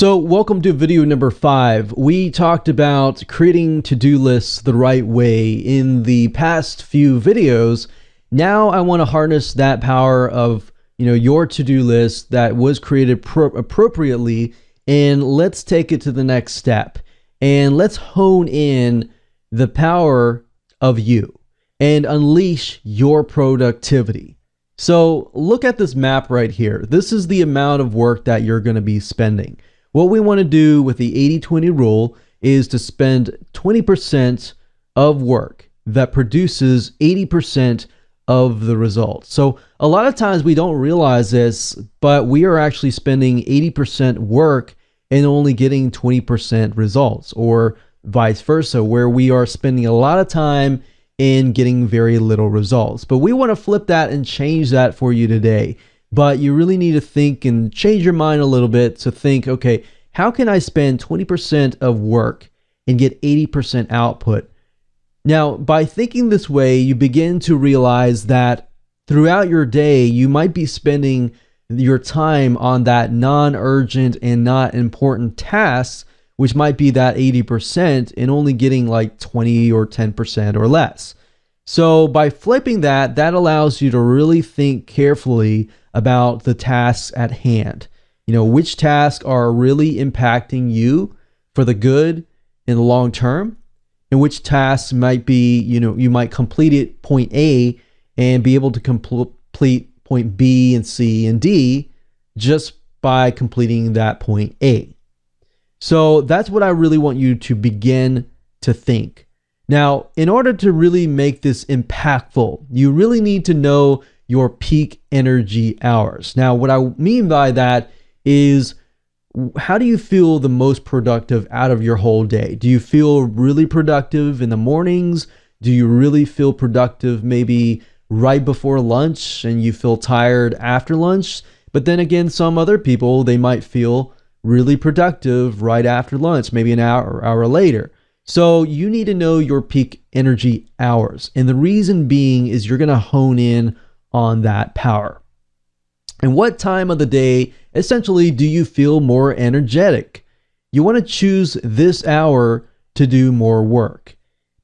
So welcome to video number 5. We talked about creating to-do lists the right way in the past few videos. Now I want to harness that power of your to-do list that was created appropriately, and let's take it to the next step. And let's hone in the power of you and unleash your productivity. So look at this map right here. This is the amount of work that you're going to be spending. What we want to do with the 80-20 rule is to spend 20% of work that produces 80% of the results. So a lot of times we don't realize this, but we are actually spending 80% work and only getting 20% results, or vice versa, where we are spending a lot of time and getting very little results. But we want to flip that and change that for you today. But you really need to think and change your mind a little bit to think, okay, how can I spend 20% of work and get 80% output? Now, by thinking this way, you begin to realize that throughout your day, you might be spending your time on that non-urgent and not important tasks, which might be that 80%, and only getting like 20 or 10% or less. So by flipping that, that allows you to really think carefully about the tasks at hand. Which tasks are really impacting you for the good in the long term, and which tasks might be, you might complete it point A and be able to complete point B and C and D just by completing that point A. So that's what I really want you to begin to think. Now, in order to really make this impactful, you really need to know your peak energy hours. Now, what I mean by that is, how do you feel the most productive out of your whole day? Do you feel really productive in the mornings? Do you really feel productive maybe right before lunch and you feel tired after lunch? But then again, some other people, they might feel really productive right after lunch, maybe an hour later. So you need to know your peak energy hours. And the reason being is you're going to hone in on that power. And what time of the day, essentially, do you feel more energetic? You want to choose this hour to do more work,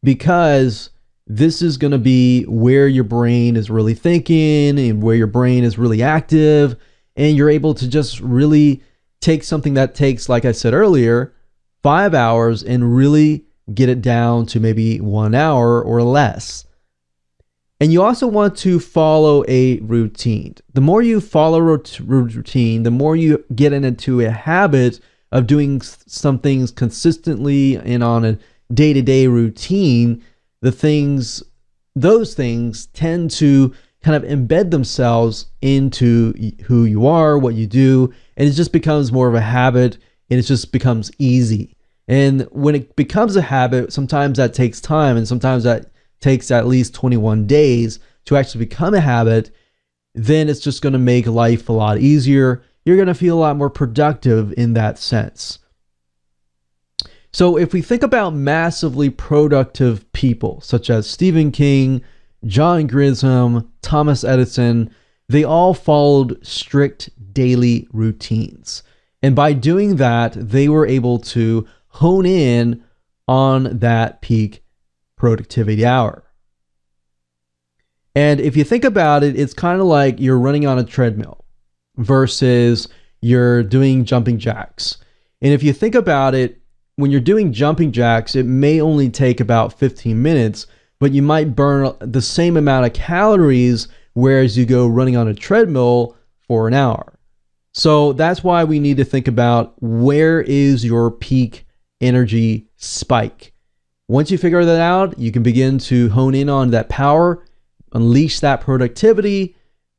because this is going to be where your brain is really thinking and where your brain is really active, and you're able to just really take something that takes, like I said earlier, 5 hours and really get it down to maybe 1 hour or less. And you also want to follow a routine. The more you follow routine, the more you get into a habit of doing some things consistently and on a day-to-day routine, those things tend to kind of embed themselves into who you are, what you do, and it just becomes more of a habit, and it just becomes easy. And when it becomes a habit, sometimes that takes time, and sometimes that takes at least 21 days to actually become a habit. Then it's just going to make life a lot easier. You're going to feel a lot more productive in that sense. So if we think about massively productive people such as Stephen King, John Grisham, Thomas Edison, they all followed strict daily routines. And by doing that, they were able to hone in on that peak productivity hour. And if you think about it, it's kind of like you're running on a treadmill versus you're doing jumping jacks. And if you think about it, when you're doing jumping jacks, it may only take about 15 minutes, but you might burn the same amount of calories, whereas you go running on a treadmill for an hour. So that's why we need to think about, where is your peak energy spike? Once you figure that out, you can begin to hone in on that power, unleash that productivity,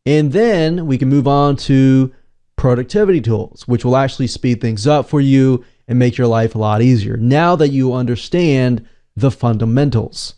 and then we can move on to productivity tools, which will actually speed things up for you and make your life a lot easier now that you understand the fundamentals.